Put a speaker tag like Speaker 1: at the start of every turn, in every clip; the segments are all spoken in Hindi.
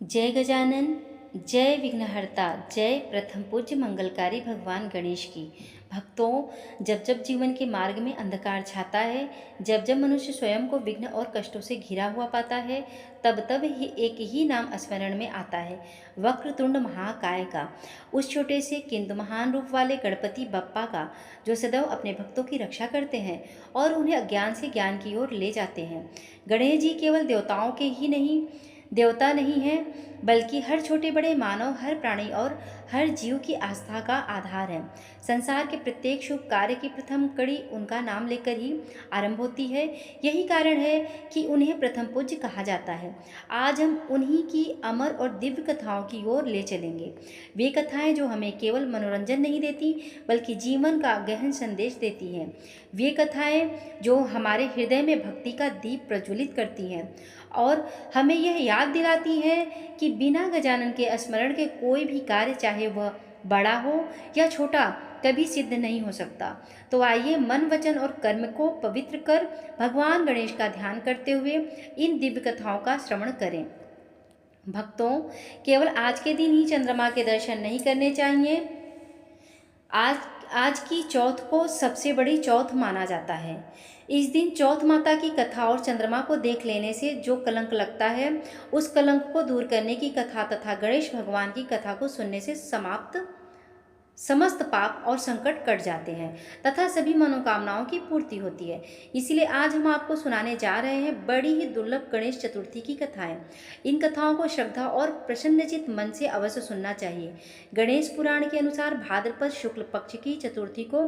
Speaker 1: जय गजानन, जय विघ्नहर्ता, जय प्रथम पूज्य मंगलकारी भगवान गणेश की। भक्तों, जब जब जीवन के मार्ग में अंधकार छाता है, जब जब मनुष्य स्वयं को विघ्न और कष्टों से घिरा हुआ पाता है, तब तब ही एक ही नाम स्मरण में आता है, वक्रतुंड महाकाय का। उस छोटे से किंतु महान रूप वाले गणपति बप्पा का, जो सदैव अपने भक्तों की रक्षा करते हैं और उन्हें अज्ञान से ज्ञान की ओर ले जाते हैं। गणेश जी केवल देवता नहीं है, बल्कि हर छोटे बड़े मानव, हर प्राणी और हर जीव की आस्था का आधार है। संसार के प्रत्येक शुभ कार्य की प्रथम कड़ी उनका नाम लेकर ही आरंभ होती है। यही कारण है कि उन्हें प्रथम पूज्य कहा जाता है। आज हम उन्हीं की अमर और दिव्य कथाओं की ओर ले चलेंगे। वे कथाएं जो हमें केवल मनोरंजन नहीं देती, बल्कि जीवन का गहन संदेश देती हैं। वे कथाएं जो हमारे हृदय में भक्ति का दीप प्रज्वलित करती हैं और हमें यह याद दिलाती है कि बिना गजानन के स्मरण के कोई भी कार्य, चाहे वह बड़ा हो या छोटा, कभी सिद्ध नहीं हो सकता। तो आइए मन, वचन और कर्म को पवित्र कर भगवान गणेश का ध्यान करते हुए इन दिव्य कथाओं का श्रवण करें। भक्तों, केवल आज के दिन ही चंद्रमा के दर्शन नहीं करने चाहिए। आज आज की चौथ को सबसे बड़ी चौथ माना जाता है। इस दिन चौथ माता की कथा और चंद्रमा को देख लेने से जो कलंक लगता है, उस कलंक को दूर करने की कथा तथा गणेश भगवान की कथा को सुनने से समस्त पाप और संकट कट जाते हैं तथा सभी मनोकामनाओं की पूर्ति होती है। इसलिए आज हम आपको सुनाने जा रहे हैं बड़ी ही दुर्लभ गणेश चतुर्थी की कथाएं। इन कथाओं को श्रद्धा और प्रसन्नचित मन से अवश्य सुनना चाहिए। गणेश पुराण के अनुसार भाद्रपद शुक्ल पक्ष की चतुर्थी को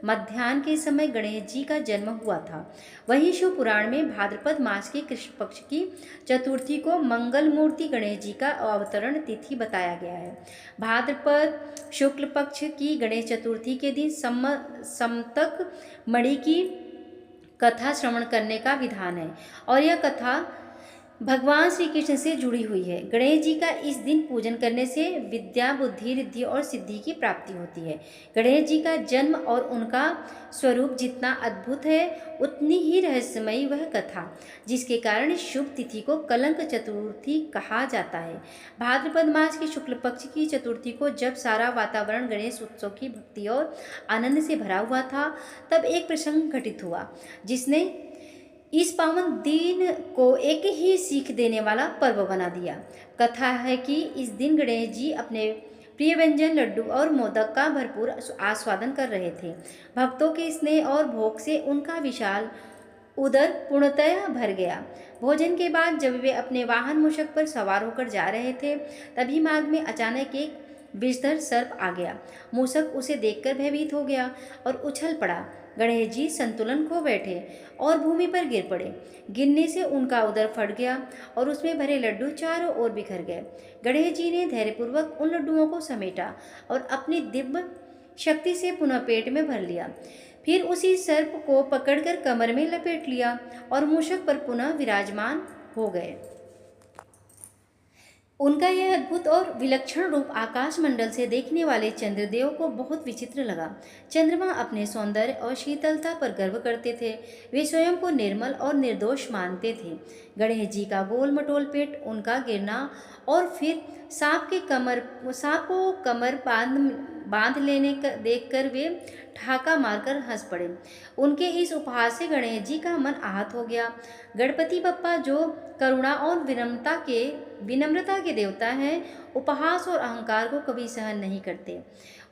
Speaker 1: मध्याह्न के समय गणेश जी का जन्म हुआ था। वहीं शिव पुराण में भाद्रपद मास के कृष्ण पक्ष की चतुर्थी को मंगल मूर्ति गणेश जी का अवतरण तिथि बताया गया है। भाद्रपद शुक्ल पक्ष की गणेश चतुर्थी के दिन समतक मणि की कथा श्रवण करने का विधान है और यह कथा भगवान श्री कृष्ण से जुड़ी हुई है। गणेश जी का इस दिन पूजन करने से विद्या, बुद्धि, रिद्धि और सिद्धि की प्राप्ति होती है। गणेश जी का जन्म और उनका स्वरूप जितना अद्भुत है, उतनी ही रहस्यमयी वह कथा, जिसके कारण इस शुभ तिथि को कलंक चतुर्थी कहा जाता है। भाद्रपद मास की शुक्ल पक्ष की चतुर्थी को जब सारा वातावरण गणेश उत्सव की भक्ति और आनंद से भरा हुआ था, तब एक प्रसंग घटित हुआ जिसने इस पावन दिन को एक ही सीख देने वाला पर्व बना दिया। कथा है कि इस दिन गणेश जी अपने प्रिय व्यंजन लड्डू और मोदक का भरपूर आस्वादन कर रहे थे। भक्तों के स्नेह और भोग से उनका विशाल उदर पूर्णतः भर गया। भोजन के बाद जब वे अपने वाहन मूषक पर सवार होकर जा रहे थे, तभी मार्ग में अचानक एक विषधर सर्प आ गया। मूषक उसे देखकर भयभीत हो गया और उछल पड़ा। गणेश जी संतुलन खो बैठे और भूमि पर गिर पड़े। गिरने से उनका उदर फट गया और उसमें भरे लड्डू चारों ओर बिखर गए। गणेश जी ने धैर्यपूर्वक उन लड्डुओं को समेटा और अपनी दिव्य शक्ति से पुनः पेट में भर लिया। फिर उसी सर्प को पकड़कर कमर में लपेट लिया और मूषक पर पुनः विराजमान हो गए। उनका यह अद्भुत और विलक्षण रूप आकाश मंडल से देखने वाले चंद्रदेव को बहुत विचित्र लगा। चंद्रमा अपने सौंदर्य और शीतलता पर गर्व करते थे। वे स्वयं को निर्मल और निर्दोष मानते थे। गणेश जी का गोल मटोल पेट, उनका गिरना और फिर सांप को कमर बांध लेने देखकर वे ठहाका मारकर हंस पड़े। उनके इस उपहास से गणेश जी का मन आहत हो गया। गणपति बप्पा, जो करुणा और विनम्रता के देवता हैं, उपहास और अहंकार को कभी सहन नहीं करते।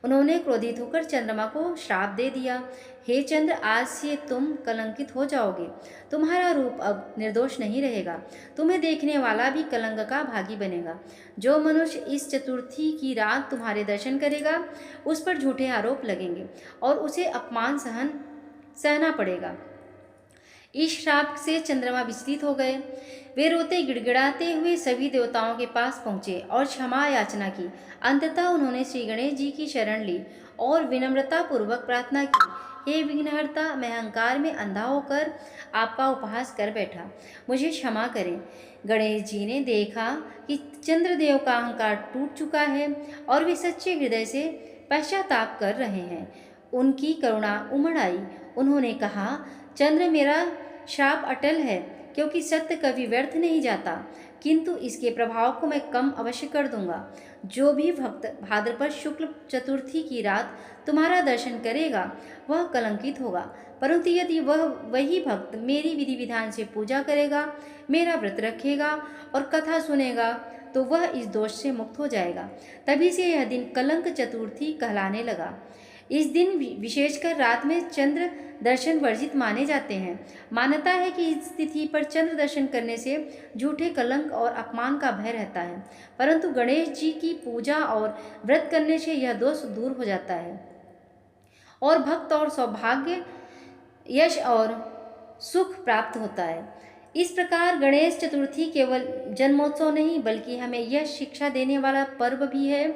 Speaker 1: उन्होंने क्रोधित होकर चंद्रमा को श्राप दे दिया। हे चंद्र, आज से तुम कलंकित हो जाओगे। तुम्हारा रूप अब निर्दोष नहीं रहेगा। तुम्हें देखने वाला भी कलंक का भागी बनेगा। जो मनुष्य इस चतुर्थी की रात तुम्हारे दर्शन करेगा, उस पर झूठे आरोप लगेंगे और उसे अपमान सहना पड़ेगा। इस श्राप से चंद्रमा विचलित हो गए। वे रोते गिड़गिड़ाते हुए सभी देवताओं के पास पहुँचे और क्षमा याचना की। अंततः उन्होंने श्री गणेश जी की शरण ली और विनम्रता पूर्वक प्रार्थना की, हे विघ्नहर्ता, मैं अहंकार में अंधा होकर आपका उपहास कर बैठा, मुझे क्षमा करें। गणेश जी ने देखा कि चंद्रदेव का अहंकार टूट चुका है और वे सच्चे हृदय से पश्चाताप कर रहे हैं। उनकी करुणा उमड़ आई। उन्होंने कहा, चंद्र, मेरा श्राप अटल है, क्योंकि सत्य कभी व्यर्थ नहीं जाता। किंतु इसके प्रभाव को मैं कम अवश्य कर दूंगा। जो भी भक्त भाद्रपद शुक्ल चतुर्थी की रात तुम्हारा दर्शन करेगा वह कलंकित होगा, परंतु यदि वही भक्त मेरी विधि विधान से पूजा करेगा, मेरा व्रत रखेगा और कथा सुनेगा, तो वह इस दोष से मुक्त हो जाएगा। तभी से यह दिन कलंक चतुर्थी कहलाने लगा। इस दिन विशेषकर रात में चंद्र दर्शन वर्जित माने जाते हैं। मान्यता है कि इस तिथि पर चंद्र दर्शन करने से झूठे कलंक और अपमान का भय रहता है, परंतु गणेश जी की पूजा और व्रत करने से यह दोष दूर हो जाता है और भक्त और सौभाग्य, यश और सुख प्राप्त होता है। इस प्रकार गणेश चतुर्थी केवल जन्मोत्सव नहीं बल्कि हमें यह शिक्षा देने वाला पर्व भी है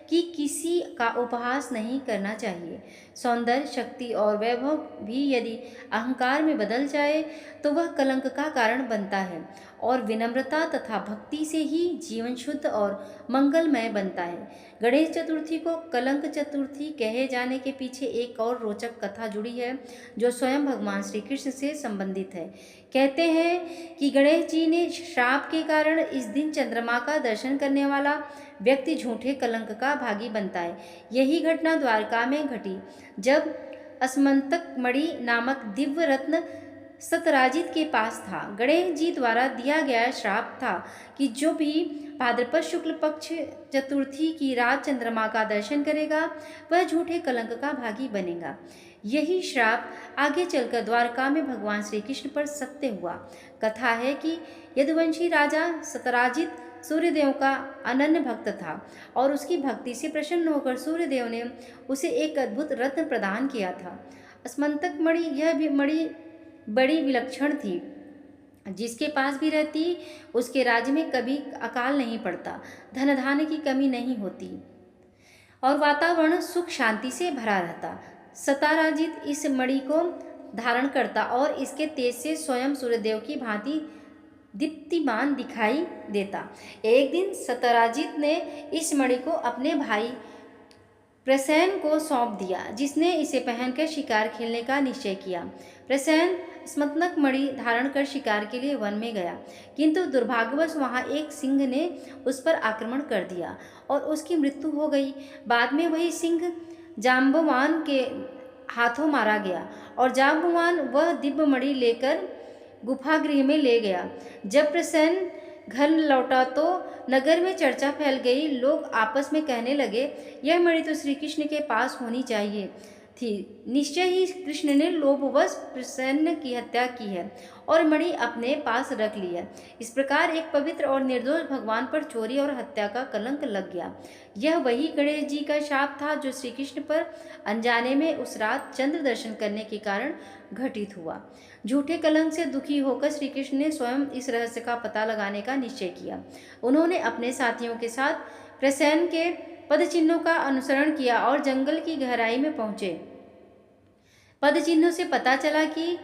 Speaker 1: कि किसी का उपहास नहीं करना चाहिए। सौंदर्य, शक्ति और वैभव भी यदि अहंकार में बदल जाए तो वह कलंक का कारण बनता है और विनम्रता तथा भक्ति से ही जीवन शुद्ध और मंगलमय बनता है। गणेश चतुर्थी को कलंक चतुर्थी कहे जाने के पीछे एक और रोचक कथा जुड़ी है जो स्वयं भगवान श्री कृष्ण से संबंधित है। कहते हैं कि गणेश जी ने श्राप के कारण इस दिन चंद्रमा का दर्शन करने वाला व्यक्ति झूठे कलंक का भागी बनता है। यही घटना द्वारका में घटी जब अस्मंतक मणि नामक दिव्य रत्न सतराजित के पास था। गणेश जी द्वारा दिया गया श्राप था कि जो भी भाद्रपद शुक्ल पक्ष चतुर्थी की रात चंद्रमा का दर्शन करेगा वह झूठे कलंक का भागी बनेगा। यही श्राप आगे चलकर द्वारका में भगवान श्री कृष्ण पर सत्य हुआ। कथा है कि यदुवंशी राजा सतराजित सूर्यदेव का अनन्य भक्त था और उसकी भक्ति से प्रसन्न होकर सूर्यदेव ने उसे एक अद्भुत रत्न प्रदान किया था, अस्मंतक मणि। यह भी मणि बड़ी विलक्षण थी, जिसके पास भी रहती उसके राज्य में कभी अकाल नहीं पड़ता, धन धान्य की कमी नहीं होती और वातावरण सुख शांति से भरा रहता। सताराजित इस मणि को धारण करता और इसके तेज से स्वयं सूर्यदेव की भांति दीप्तिमान दिखाई देता। एक दिन सताराजित ने इस मणि को अपने भाई प्रसेन को सौंप दिया, जिसने इसे पहनकर शिकार खेलने का निश्चय किया। प्रसेन स्मतनक मणि धारण कर शिकार के लिए वन में गया, किंतु दुर्भाग्यवश वहां एक सिंह ने उस पर आक्रमण कर दिया और उसकी मृत्यु हो गई। बाद में वही सिंह जाम्बवान के हाथों मारा गया और जाम्बवान वह दिव्य मणि लेकर गुफागृह में ले गया। जब प्रसन्न घर लौटा तो नगर में चर्चा फैल गई। लोग आपस में कहने लगे, यह मणि तो श्री कृष्ण के पास होनी चाहिए थी। निश्चय ही कृष्ण ने लोभवश प्रसन्न की हत्या की है और मणि अपने पास रख ली है। इस प्रकार एक पवित्र और निर्दोष भगवान पर चोरी और हत्या का कलंक लग गया। यह वही गणेश जी का शाप था जो श्री कृष्ण पर अनजाने में उस रात चंद्र दर्शन करने के कारण घटित हुआ। झूठे कलंक से दुखी होकर श्री कृष्ण ने स्वयं इस रहस्य का पता लगाने का निश्चय किया। उन्होंने अपने साथियों के साथ प्रसेन के पद चिन्हों का अनुसरण किया और जंगल की गहराई में पहुंचे। पद चिन्हों से पता चला कि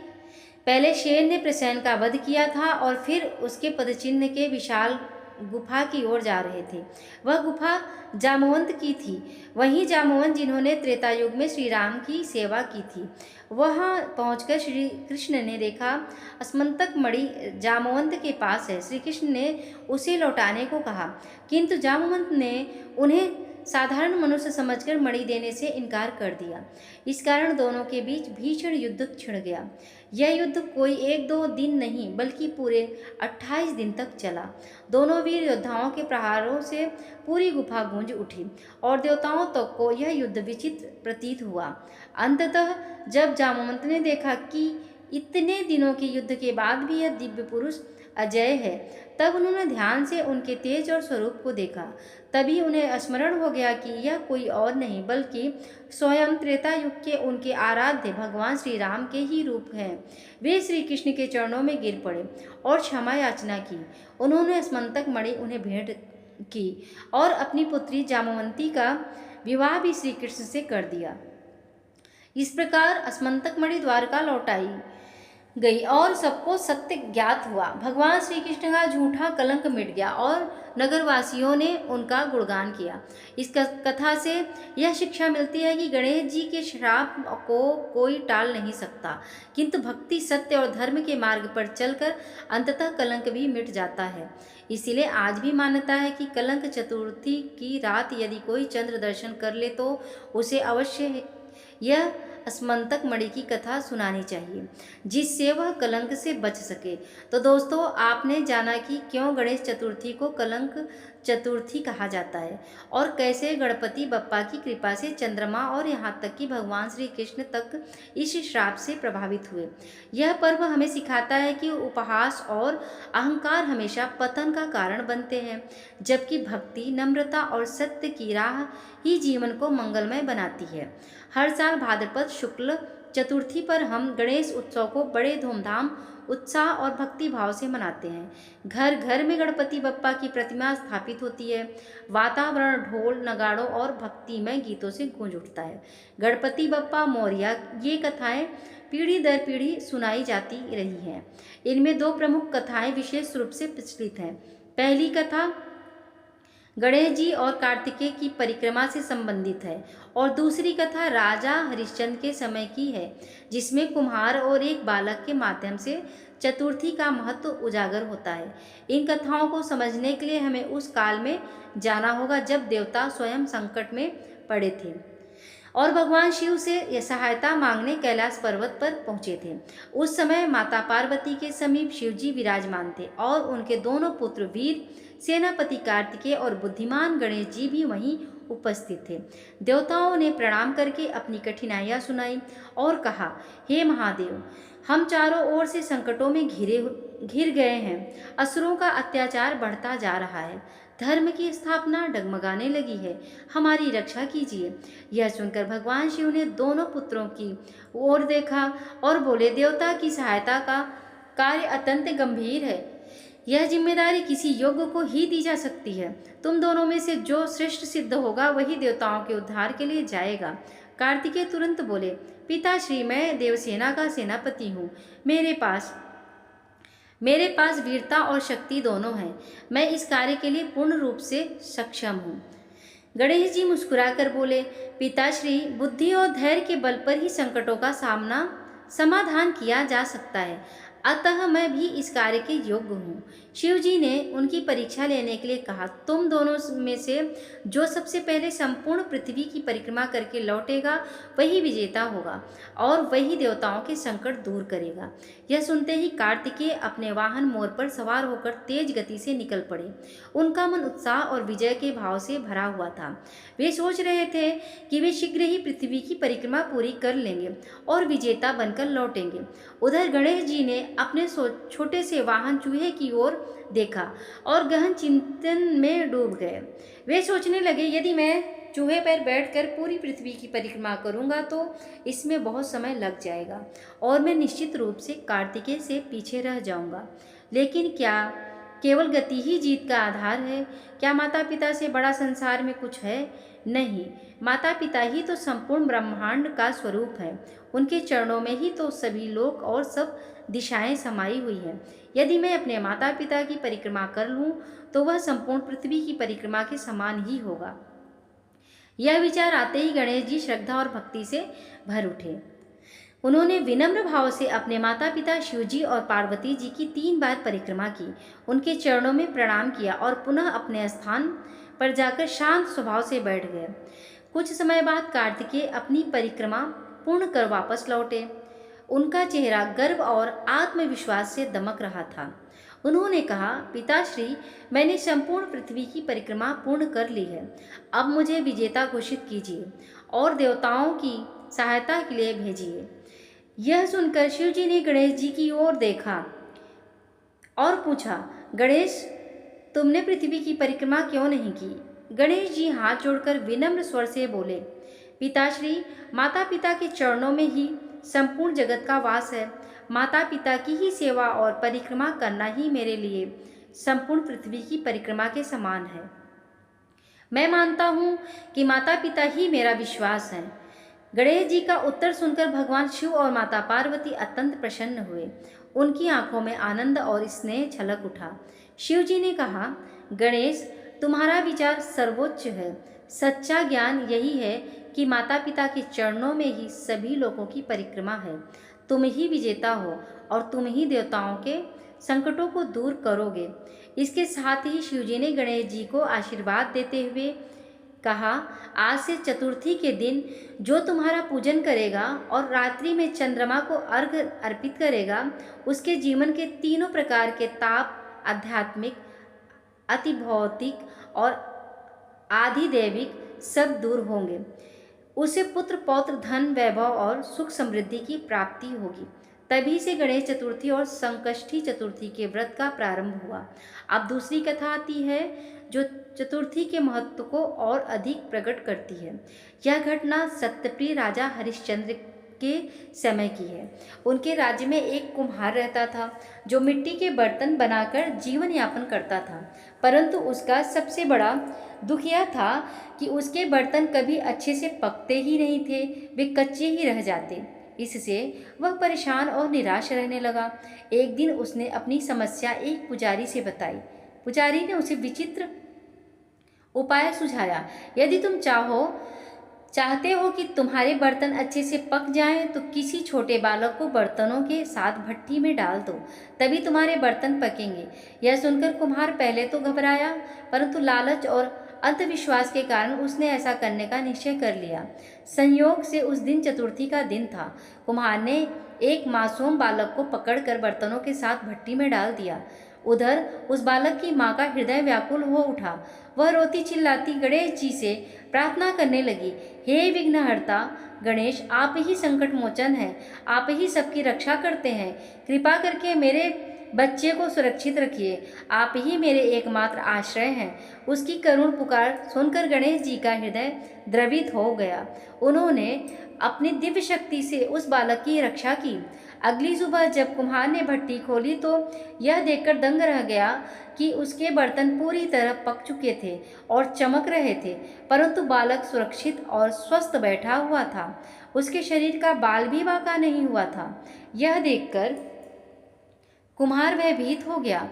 Speaker 1: पहले शेर ने प्रसेन का वध किया था और फिर उसके पद चिन्ह के विशाल गुफा की ओर जा रहे थे। वह गुफा जामवंत की थी, वही जामवंत जिन्होंने त्रेता युग में श्री राम की सेवा की थी। वहां पहुंचकर श्री कृष्ण ने देखा अस्मंतक मणि जामवंत के पास है। श्री कृष्ण ने उसे लौटाने को कहा, किंतु जामवंत ने उन्हें साधारण मनुष्य समझकर मणि देने से इनकार कर दिया। इस कारण दोनों के बीच भीषण युद्ध छिड़ गया। यह युद्ध कोई 1-2 दिन नहीं बल्कि पूरे 28 दिन तक चला। दोनों वीर योद्धाओं के प्रहारों से पूरी गुफा गूंज उठी और देवताओं तक को यह युद्ध विचित्र प्रतीत हुआ। अंततः जब जामवंत ने देखा कि इतने दिनों के युद्ध के बाद भी यह दिव्य पुरुष अजय है, तब उन्होंने ध्यान से उनके तेज और स्वरूप को देखा। तभी उन्हें स्मरण हो गया कि यह कोई और नहीं बल्कि स्वयं त्रेता युग के उनके आराध्य भगवान श्री राम के ही रूप हैं। वे श्री कृष्ण के चरणों में गिर पड़े और क्षमा याचना की। उन्होंने स्मंतक मणि उन्हें भेंट की और अपनी पुत्री जामवंती का विवाह भी श्री कृष्ण से कर दिया। इस प्रकार अस्मंतक मणि द्वारका लौट आई। गई और सबको सत्य ज्ञात हुआ। भगवान श्री कृष्ण का झूठा कलंक मिट गया और नगरवासियों ने उनका गुणगान किया। इस कथा से यह शिक्षा मिलती है कि गणेश जी के श्राप को कोई टाल नहीं सकता, किंतु भक्ति, सत्य और धर्म के मार्ग पर चलकर अंततः कलंक भी मिट जाता है। इसीलिए आज भी मान्यता है कि कलंक चतुर्थी की रात यदि कोई चंद्र दर्शन कर ले तो उसे अवश्य यह स्मंतक मणि की कथा सुनानी चाहिए, जिससे वह कलंक से बच सके। तो दोस्तों, आपने जाना कि क्यों गणेश चतुर्थी को कलंक चतुर्थी कहा जाता है और कैसे गणपति बप्पा की कृपा से चंद्रमा और यहाँ तक कि भगवान श्री कृष्ण तक इस श्राप से प्रभावित हुए। यह पर्व हमें सिखाता है कि उपहास और अहंकार हमेशा पतन का कारण बनते हैं, जबकि भक्ति, नम्रता और सत्य की राह ही जीवन को मंगलमय बनाती है। हर साल भाद्रपद शुक्ल चतुर्थी पर हम गणेश उत्सव को बड़े धूमधाम, उत्साह और भक्ति भाव से मनाते हैं। घर घर में गणपति बप्पा की प्रतिमा स्थापित होती है। वातावरण ढोल, नगाड़ों और भक्तिमय गीतों से गूंज उठता है। गणपति बप्पा मोरया, ये कथाएं पीढ़ी दर पीढ़ी सुनाई जाती रही हैं। इनमें दो प्रमुख कथाएं विशेष रूप से प्रचलित हैं। पहली कथा गणेश जी और कार्तिकेय की परिक्रमा से संबंधित है और दूसरी कथा राजा हरिश्चंद्र के समय की है, जिसमें कुम्हार और एक बालक के माध्यम से चतुर्थी का महत्व उजागर होता है। इन कथाओं को समझने के लिए हमें उस काल में जाना होगा जब देवता स्वयं संकट में पड़े थे और भगवान शिव से यह सहायता मांगने कैलाश पर्वत पर पहुंचे थे। उस समय माता पार्वती के समीप शिवजी विराजमान थे और उनके दोनों पुत्र वीर सेनापति कार्तिकेय और बुद्धिमान गणेश जी भी वहीं उपस्थित थे। देवताओं ने प्रणाम करके अपनी कठिनाइयां सुनाई और कहा, हे महादेव, हम चारों ओर से संकटों में घिर गए हैं। असुरों का अत्याचार बढ़ता जा रहा है। धर्म की स्थापना डगमगाने लगी है। हमारी रक्षा कीजिए। यह सुनकर भगवान शिव ने दोनों पुत्रों की ओर देखा और बोले, देवता की सहायता का कार्य अत्यंत गंभीर है। यह जिम्मेदारी किसी योग्य को ही दी जा सकती है। तुम दोनों में से जो श्रेष्ठ सिद्ध होगा वही देवताओं के उद्धार के लिए जाएगा। कार्तिकेय तुरंत बोले, पिताश्री, मैं देवसेना का सेनापति हूँ। मेरे पास वीरता और शक्ति दोनों हैं। मैं इस कार्य के लिए पूर्ण रूप से सक्षम हूँ। गणेश जी मुस्कुराकर बोले, पिताश्री, बुद्धि और धैर्य के बल पर ही संकटों का समाधान किया जा सकता है, अतः मैं भी इस कार्य के योग्य हूँ। शिव जी ने उनकी परीक्षा लेने के लिए कहा, तुम दोनों में से जो सबसे पहले संपूर्ण पृथ्वी की परिक्रमा करके लौटेगा वही विजेता होगा और वही देवताओं के संकट दूर करेगा। यह सुनते ही कार्तिकेय अपने वाहन मोर पर सवार होकर तेज गति से निकल पड़े। उनका मन उत्साह और विजय के भाव से भरा हुआ था। वे सोच रहे थे कि वे शीघ्र ही पृथ्वी की परिक्रमा पूरी कर लेंगे और विजेता बनकर लौटेंगे। उधर गणेश जी ने अपने छोटे से वाहन चूहे की ओर देखा और गहन चिंतन में डूब गए। वे सोचने लगे, यदि मैं चूहे पर बैठकर पूरी पृथ्वी की परिक्रमा करूंगा तो इसमें बहुत समय लग जाएगा और मैं निश्चित रूप से कार्तिकेय से पीछे रह जाऊंगा। लेकिन क्या केवल गति ही जीत का आधार है? क्या माता पिता से बड़ा संसार में कुछ है? नहीं, माता पिता ही तो संपूर्ण ब्रह्मांड का स्वरूप है। उनके चरणों में ही तो सभी लोक और सब दिशाएं समाई हुई हैं। यदि मैं अपने माता पिता की परिक्रमा कर लूं तो वह संपूर्ण पृथ्वी की परिक्रमा के समान ही होगा। यह विचार आते ही गणेश जी श्रद्धा और भक्ति से भर उठे। उन्होंने विनम्र भाव से अपने माता पिता शिवजी और पार्वती जी की 3 बार परिक्रमा की, उनके चरणों में प्रणाम किया और पुनः अपने स्थान पर जाकर शांत स्वभाव से बैठ गए। कुछ समय बाद कार्तिकेय अपनी परिक्रमा पूर्ण कर वापस लौटे। उनका चेहरा गर्व और आत्मविश्वास से दमक रहा था। उन्होंने कहा, पिताश्री, मैंने संपूर्ण पृथ्वी की परिक्रमा पूर्ण कर ली है। अब मुझे विजेता घोषित कीजिए और देवताओं की सहायता के लिए भेजिए। यह सुनकर शिव जी ने गणेश जी की ओर देखा और पूछा, गणेश, तुमने पृथ्वी की परिक्रमा क्यों नहीं की? गणेश जी हाथ जोड़कर विनम्र स्वर से बोले, पिताश्री, माता पिता के चरणों में ही संपूर्ण जगत का वास है। माता पिता की ही सेवा और परिक्रमा करना ही मेरे लिए संपूर्ण पृथ्वी की परिक्रमा के समान है। मैं मानता हूँ कि माता पिता ही मेरा विश्वास है। गणेश जी का उत्तर सुनकर भगवान शिव और माता पार्वती अत्यंत प्रसन्न हुए। उनकी आंखों में आनंद और स्नेह छलक उठा। शिव जी ने कहा, गणेश, तुम्हारा विचार सर्वोच्च है। सच्चा ज्ञान यही है कि माता पिता के चरणों में ही सभी लोगों की परिक्रमा है। तुम ही विजेता हो और तुम ही देवताओं के संकटों को दूर करोगे। इसके साथ ही शिवजी ने गणेश जी को आशीर्वाद देते हुए कहा, आज से चतुर्थी के दिन जो तुम्हारा पूजन करेगा और रात्रि में चंद्रमा को अर्घ्य अर्पित करेगा, उसके जीवन के तीनों प्रकार के ताप, आध्यात्मिक, अति भौतिक और आधिदैविक, सब दूर होंगे। उसे पुत्र पौत्र धन वैभव और सुख समृद्धि की प्राप्ति होगी। तभी से गणेश चतुर्थी और संकष्टी चतुर्थी के व्रत का प्रारंभ हुआ। अब दूसरी कथा आती है जो चतुर्थी के महत्व को और अधिक प्रकट करती है। यह घटना सत्यप्रिय राजा हरिश्चंद्र के समय की है। उनके राज्य में एक कुम्हार रहता था जो मिट्टी के बर्तन बनाकर जीवन यापन करता था, परंतु उसका सबसे बड़ा दुख यह था कि उसके बर्तन कभी अच्छे से पकते ही नहीं थे, वे कच्चे ही रह जाते। इससे वह परेशान और निराश रहने लगा। एक दिन उसने अपनी समस्या एक पुजारी से बताई। पुजारी ने उसे विचित्र उपाय सुझाया। यदि तुम चाहते हो कि तुम्हारे बर्तन अच्छे से पक जाएं, तो किसी छोटे बालक को बर्तनों के साथ भट्टी में डाल दो, तभी तुम्हारे बर्तन पकेंगे। यह सुनकर कुम्हार पहले तो घबराया, परंतु लालच और अंधविश्वास के कारण उसने ऐसा करने का निश्चय कर लिया। संयोग से उस दिन चतुर्थी का दिन था। कुम्हार ने एक मासूम बालक को पकड़कर बर्तनों के साथ भट्टी में डाल दिया। उधर उस बालक की माँ का हृदय व्याकुल हो उठा। वह रोती चिल्लाती गणेश जी से प्रार्थना करने लगी, हे विघ्नहर्ता गणेश, आप ही संकट मोचन हैं, आप ही सबकी रक्षा करते हैं। कृपा करके मेरे बच्चे को सुरक्षित रखिए, आप ही मेरे एकमात्र आश्रय हैं। उसकी करुण पुकार सुनकर गणेश जी का हृदय द्रवित हो गया। उन्होंने अपनी दिव्य शक्ति से उस बालक की रक्षा की। अगली सुबह जब कुम्हार ने भट्टी खोली तो यह देखकर दंग रह गया कि उसके बर्तन पूरी तरह पक चुके थे और चमक रहे थे, परंतु बालक सुरक्षित और स्वस्थ बैठा हुआ था। उसके शरीर का बाल भी बांका नहीं हुआ था। यह देखकर कुम्हार भयभीत हो गया।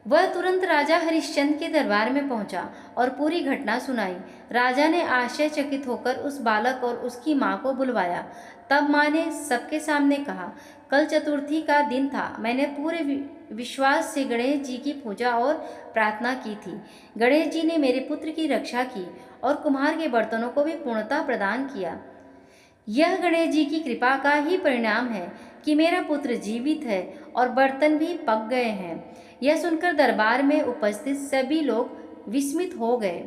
Speaker 1: वह तुरंत राजा हरिश्चंद्र के दरबार में पहुंचा और पूरी घटना सुनाई। राजा ने आश्चर्यचकित होकर उस बालक और उसकी माँ को बुलवाया। तब माँ ने सबके सामने कहा, कल चतुर्थी का दिन था। मैंने पूरे विश्वास से गणेश जी की पूजा और प्रार्थना की थी। गणेश जी ने मेरे पुत्र की रक्षा की और कुम्हार के बर्तनों को भी पूर्णता प्रदान किया। यह गणेश जी की कृपा का ही परिणाम है कि मेरा पुत्र जीवित है और बर्तन भी पक गए हैं। यह सुनकर दरबार में उपस्थित सभी लोग विस्मित हो गए।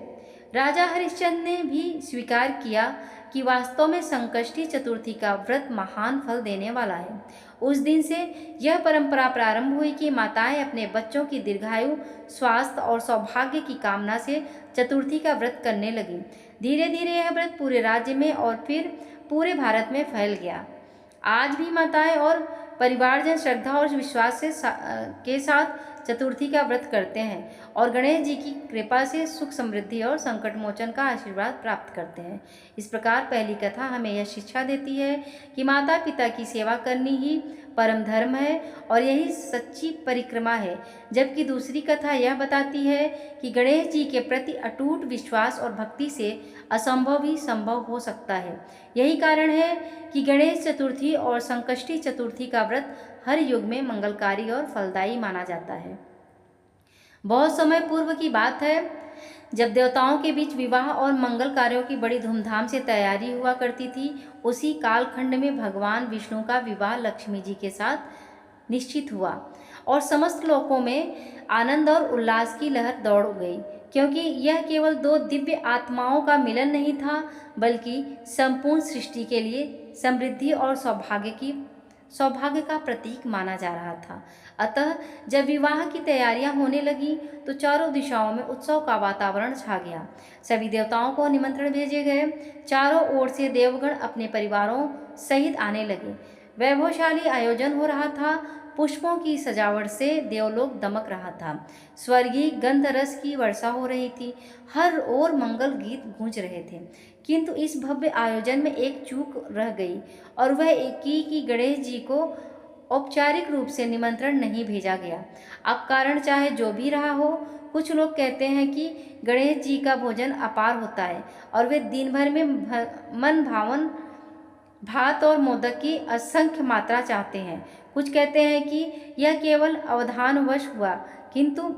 Speaker 1: राजा हरिश्चंद्र ने भी स्वीकार किया कि वास्तव में संकष्टी चतुर्थी का व्रत महान फल देने वाला है। उस दिन से यह परंपरा प्रारंभ हुई कि माताएं अपने बच्चों की दीर्घायु, स्वास्थ्य और सौभाग्य की कामना से चतुर्थी का व्रत करने लगी। धीरे धीरे यह व्रत पूरे राज्य में और फिर पूरे भारत में फैल गया। आज भी माताएं और परिवारजन श्रद्धा और विश्वास के साथ चतुर्थी का व्रत करते हैं और गणेश जी की कृपा से सुख समृद्धि और संकट मोचन का आशीर्वाद प्राप्त करते हैं। इस प्रकार पहली कथा हमें यह शिक्षा देती है कि माता पिता की सेवा करनी ही परम धर्म है और यही सच्ची परिक्रमा है, जबकि दूसरी कथा यह बताती है कि गणेश जी के प्रति अटूट विश्वास और भक्ति से असंभव भी संभव हो सकता है। यही कारण है कि गणेश चतुर्थी और संकष्टी चतुर्थी का व्रत हर युग में मंगलकारी और फलदायी माना जाता है। बहुत समय पूर्व की बात है, जब देवताओं के बीच विवाह और मंगल कार्यों की बड़ी धूमधाम से तैयारी हुआ करती थी, उसी कालखंड में भगवान विष्णु का विवाह लक्ष्मी जी के साथ निश्चित हुआ और समस्त लोकों में आनंद और उल्लास की लहर दौड़ गई, क्योंकि यह केवल दो दिव्य आत्माओं का मिलन नहीं था, बल्कि संपूर्ण सृष्टि के लिए समृद्धि और सौभाग्य का प्रतीक माना जा रहा था। अतः जब विवाह की तैयारियां होने लगी तो चारों दिशाओं में उत्सव का वातावरण छा गया। सभी देवताओं को निमंत्रण भेजे गए। चारों ओर से देवगण अपने परिवारों सहित आने लगे। वैभवशाली आयोजन हो रहा था। पुष्पों की सजावट से देवलोक दमक रहा था। स्वर्गीय गंधरस की वर्षा हो रही थी। हर ओर मंगल गीत गूंज रहे थे। किंतु इस भव्य आयोजन में एक चूक रह गई, और वह कि गणेश जी को औपचारिक रूप से निमंत्रण नहीं भेजा गया। अब कारण चाहे जो भी रहा हो, कुछ लोग कहते हैं कि गणेश जी का भोजन अपार होता है और वे दिन भर में मन भावन भात और मोदक की असंख्य मात्रा चाहते हैं। कुछ कहते हैं कि यह केवल अवधानवश हुआ, किंतु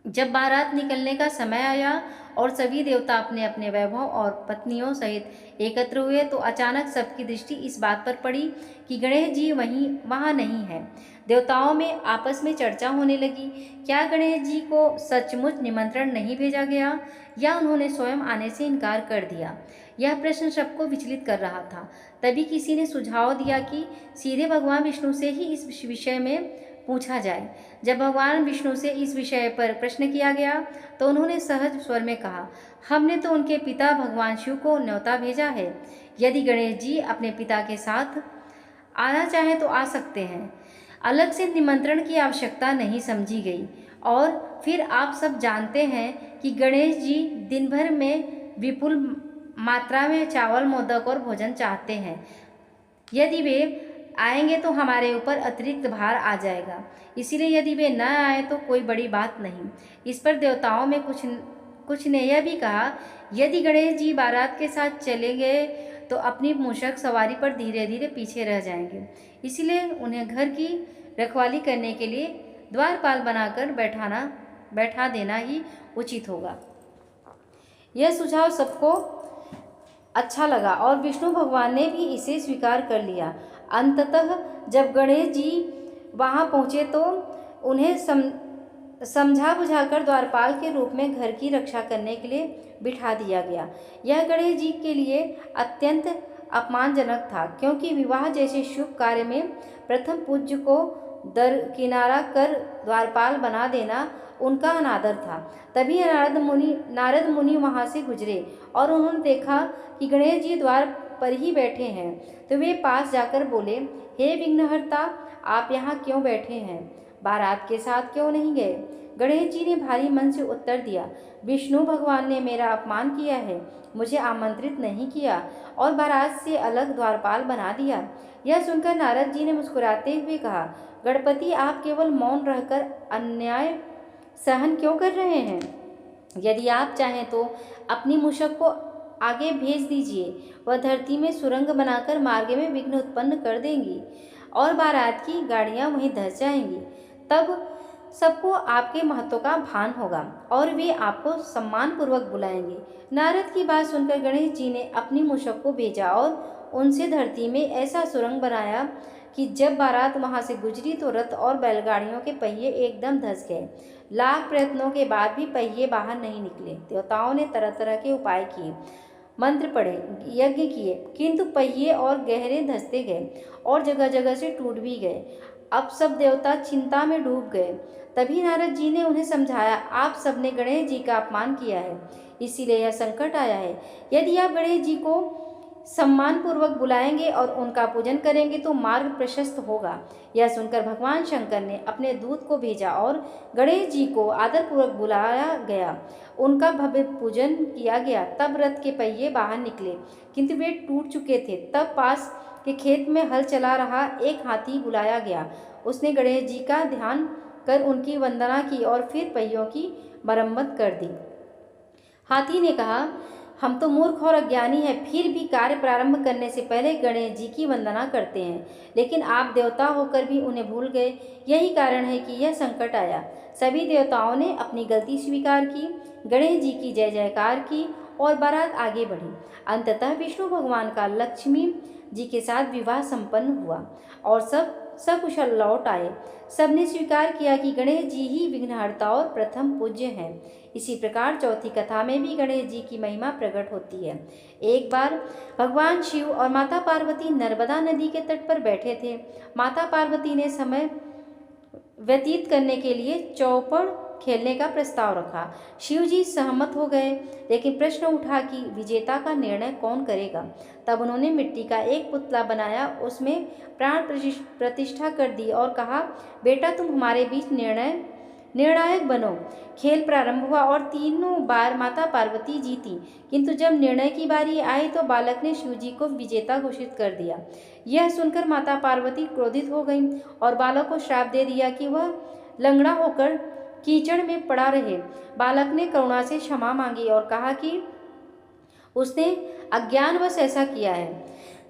Speaker 1: जब बारात निकलने का समय आया और सभी देवता अपने अपने वैभव और पत्नियों सहित एकत्र हुए, तो अचानक सबकी दृष्टि इस बात पर पड़ी कि गणेश जी वहाँ नहीं है। देवताओं में आपस में चर्चा होने लगी। क्या गणेश जी को सचमुच निमंत्रण नहीं भेजा गया, या उन्होंने स्वयं आने से इनकार कर दिया? यह प्रश्न सबको विचलित कर रहा था। तभी किसी ने सुझाव दिया कि सीधे भगवान विष्णु से ही इस विषय में पूछा जाए। जब भगवान विष्णु से इस विषय पर प्रश्न किया गया, तो उन्होंने सहज स्वर में कहा, हमने तो उनके पिता भगवान शिव को न्योता भेजा है। यदि गणेश जी अपने पिता के साथ आना चाहें तो आ सकते हैं। अलग से निमंत्रण की आवश्यकता नहीं समझी गई। और फिर आप सब जानते हैं कि गणेश जी दिन भर में विपुल मात्रा में चावल, मोदक और भोजन चाहते हैं। यदि वे आएंगे तो हमारे ऊपर अतिरिक्त भार आ जाएगा। इसीलिए यदि वे न आए तो कोई बड़ी बात नहीं। इस पर देवताओं में कुछ ने यह भी कहा, यदि गणेश जी बारात के साथ चले गए तो अपनी मूषक सवारी पर धीरे धीरे पीछे रह जाएंगे। इसलिए उन्हें घर की रखवाली करने के लिए द्वारपाल बनाकर बैठा देना ही उचित होगा। यह सुझाव सबको अच्छा लगा और विष्णु भगवान ने भी इसे स्वीकार कर लिया। अंततः जब गणेश जी वहां पहुंचे तो उन्हें समझा बुझाकर द्वारपाल के रूप में घर की रक्षा करने के लिए बिठा दिया गया। यह गणेश जी के लिए अत्यंत अपमानजनक था, क्योंकि विवाह जैसे शुभ कार्य में प्रथम पूज्य को दरकिनारा कर द्वारपाल बना देना उनका अनादर था। तभी नारद मुनि वहां से गुजरे और उन्होंने देखा कि गणेश जी द्वार पर ही बैठे हैं, तो वे पास जाकर बोले, हे विघ्नहर्ता, आप यहाँ क्यों बैठे हैं? बारात के साथ क्यों नहीं गए? गणेश जी ने भारी मन से उत्तर दिया, विष्णु भगवान ने मेरा अपमान किया है, मुझे आमंत्रित नहीं किया और बारात से अलग द्वारपाल बना दिया। यह सुनकर नारद जी ने मुस्कुराते हुए कहा, गणपति, आप केवल मौन रहकर अन्याय सहन क्यों कर रहे हैं? यदि आप चाहें तो अपनी मूषक को आगे भेज दीजिए। वह धरती में सुरंग बनाकर मार्ग में विघ्न उत्पन्न कर देंगी और बारात की गाड़ियां वहीं धंस जाएंगी। तब सबको आपके महत्व का भान होगा और वे आपको सम्मानपूर्वक बुलाएंगे। नारद की बात सुनकर गणेश जी ने अपनी मूषक को भेजा और उनसे धरती में ऐसा सुरंग बनाया कि जब बारात वहां से गुजरी तो रथ और बैलगाड़ियों के पहिए एकदम धंस गए। लाख प्रयत्नों के बाद भी पहिए बाहर नहीं निकले। देवताओं ने तरह तरह के उपाय किए, मंत्र पढ़े, यज्ञ किए, किंतु पहिए और गहरे धंसते गए और जगह जगह से टूट भी गए। अब सब देवता चिंता में डूब गए। तभी नारद जी ने उन्हें समझाया, आप सबने गणेश जी का अपमान किया है, इसीलिए यह संकट आया है। यदि आप गणेश जी को सम्मानपूर्वक बुलाएंगे और उनका पूजन करेंगे तो मार्ग प्रशस्त होगा। यह सुनकर भगवान शंकर ने अपने दूत को भेजा और गणेश जी को आदरपूर्वक बुलाया गया। उनका भव्य पूजन किया गया। तब रथ के पहिए बाहर निकले, किंतु वे टूट चुके थे। तब पास के खेत में हल चला रहा एक हाथी बुलाया गया। उसने गणेश जी का ध्यान कर उनकी वंदना की और फिर पहियों की मरम्मत कर दी। हाथी ने कहा, हम तो मूर्ख और अज्ञानी हैं, फिर भी कार्य प्रारंभ करने से पहले गणेश जी की वंदना करते हैं, लेकिन आप देवता होकर भी उन्हें भूल गए। यही कारण है कि यह संकट आया। सभी देवताओं ने अपनी गलती स्वीकार की, गणेश जी की जय जयकार की और बारात आगे बढ़ी। अंततः विष्णु भगवान का लक्ष्मी जी के साथ विवाह संपन्न हुआ और सब सकुशल लौट आए। सबने स्वीकार किया कि गणेश जी ही विघ्नहर्ता और प्रथम पूज्य हैं। इसी प्रकार चौथी कथा में भी गणेश जी की महिमा प्रकट होती है। एक बार भगवान शिव और माता पार्वती नर्मदा नदी के तट पर बैठे थे। माता पार्वती ने समय व्यतीत करने के लिए चौपड़ खेलने का प्रस्ताव रखा। शिव जी सहमत हो गए, लेकिन प्रश्न उठा कि विजेता का निर्णय कौन करेगा। तब उन्होंने मिट्टी का एक पुतला बनाया, उसमें प्राण प्रतिष्ठा कर दी और कहा, बेटा तुम हमारे बीच निर्णायक बनो। खेल प्रारंभ हुआ और तीनों बार माता पार्वती जीती, किंतु जब निर्णय की बारी आई तो बालक ने शिव जी को विजेता घोषित कर दिया। यह सुनकर माता पार्वती क्रोधित हो गईं और बालक को श्राप दे दिया कि वह लंगड़ा होकर कीचड़ में पड़ा रहे। बालक ने करुणा से क्षमा मांगी और कहा कि उसने अज्ञानवश ऐसा किया है।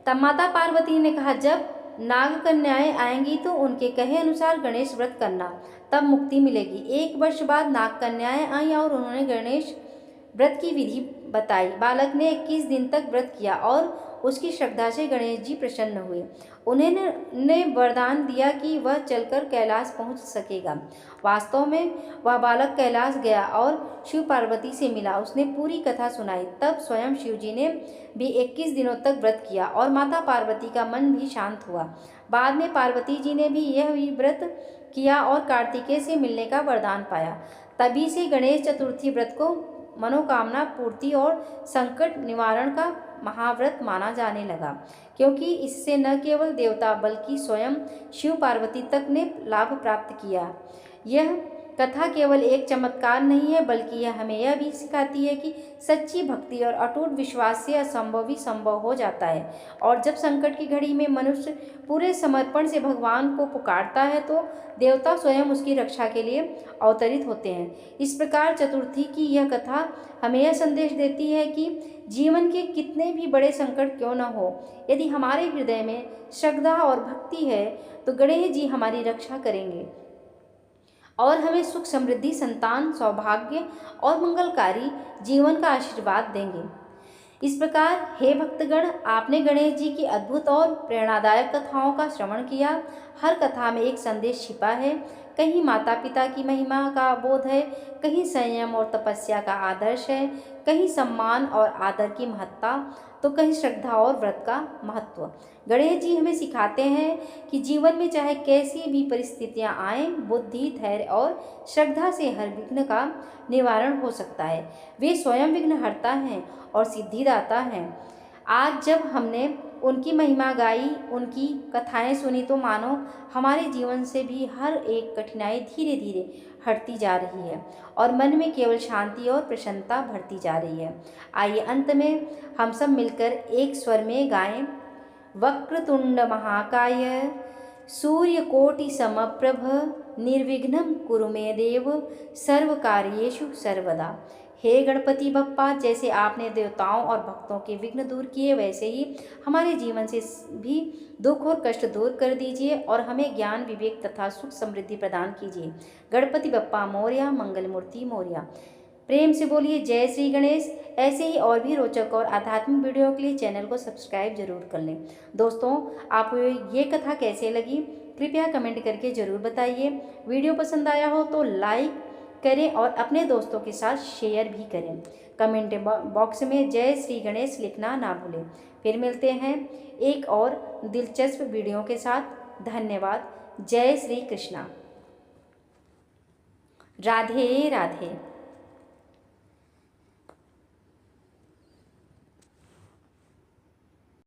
Speaker 1: तब माता पार्वती ने कहा, जब नाग कन्याएं आएंगी तो उनके कहे अनुसार गणेश व्रत करना, तब मुक्ति मिलेगी। 1 वर्ष बाद नाग कन्याएं आईं और उन्होंने गणेश व्रत की विधि बताई। बालक ने 21 दिन तक व्रत किया और उसकी श्रद्धा से गणेश जी प्रसन्न हुए। उन्होंने वरदान दिया कि वह चलकर कैलाश पहुंच सकेगा। वास्तव में वह बालक कैलाश गया और शिव पार्वती से मिला। उसने पूरी कथा सुनाई। तब स्वयं शिव जी ने भी 21 दिनों तक व्रत किया और माता पार्वती का मन भी शांत हुआ। बाद में पार्वती जी ने भी यह व्रत किया और कार्तिकेय से मिलने का वरदान पाया। तभी से गणेश चतुर्थी व्रत को मनोकामना पूर्ति और संकट निवारण का महाव्रत माना जाने लगा, क्योंकि इससे न केवल देवता बल्कि स्वयं शिव पार्वती तक ने लाभ प्राप्त किया। यह कथा केवल एक चमत्कार नहीं है, बल्कि यह हमें यह भी सिखाती है कि सच्ची भक्ति और अटूट विश्वास से असंभव भी संभव हो जाता है। और जब संकट की घड़ी में मनुष्य पूरे समर्पण से भगवान को पुकारता है तो देवता स्वयं उसकी रक्षा के लिए अवतरित होते हैं। इस प्रकार चतुर्थी की यह कथा हमें यह संदेश देती है कि जीवन के कितने भी बड़े संकट क्यों न हो, यदि हमारे हृदय में श्रद्धा और भक्ति है तो गणेश जी हमारी रक्षा करेंगे और हमें सुख समृद्धि, संतान, सौभाग्य और मंगलकारी जीवन का आशीर्वाद देंगे। इस प्रकार हे भक्तगण, आपने गणेश जी की अद्भुत और प्रेरणादायक कथाओं का श्रवण किया। हर कथा में एक संदेश छिपा है। कहीं माता पिता की महिमा का बोध है, कहीं संयम और तपस्या का आदर्श है, कहीं सम्मान और आदर की महत्ता, तो कहीं श्रद्धा और व्रत का महत्व। गणेश जी हमें सिखाते हैं कि जीवन में चाहे कैसी भी परिस्थितियां आएं, बुद्धि, धैर्य और श्रद्धा से हर विघ्न का निवारण हो सकता है। वे स्वयं विघ्नहर्ता हैं और सिद्धिदाता हैं। आज जब हमने उनकी महिमा गाई, उनकी कथाएं सुनी, तो मानो हमारे जीवन से भी हर एक कठिनाई धीरे धीरे हटती जा रही है और मन में केवल शांति और प्रसन्नता भरती जा रही है। आइए अंत में हम सब मिलकर एक स्वर में गाएं, वक्रतुंड महाकाय सूर्यकोटि समप्रभ निर्विघ्नं कुरु मे देव सर्वकार्येषु सर्वदा। हे गणपति बप्पा, जैसे आपने देवताओं और भक्तों के विघ्न दूर किए, वैसे ही हमारे जीवन से भी दुख और कष्ट दूर कर दीजिए और हमें ज्ञान, विवेक तथा सुख समृद्धि प्रदान कीजिए। गणपति बप्पा मोरया, मंगल मूर्ति मोरया। प्रेम से बोलिए जय श्री गणेश। ऐसे ही और भी रोचक और आध्यात्मिक वीडियो के लिए चैनल को सब्सक्राइब जरूर कर लें। दोस्तों, आपको ये कथा कैसे लगी कृपया कमेंट करके ज़रूर बताइए। वीडियो पसंद आया हो तो लाइक करें और अपने दोस्तों के साथ शेयर भी करें। कमेंट बॉक्स में जय श्री गणेश लिखना ना भूलें। फिर मिलते हैं एक और दिलचस्प वीडियो के साथ। धन्यवाद। जय श्री कृष्णा। राधे राधे।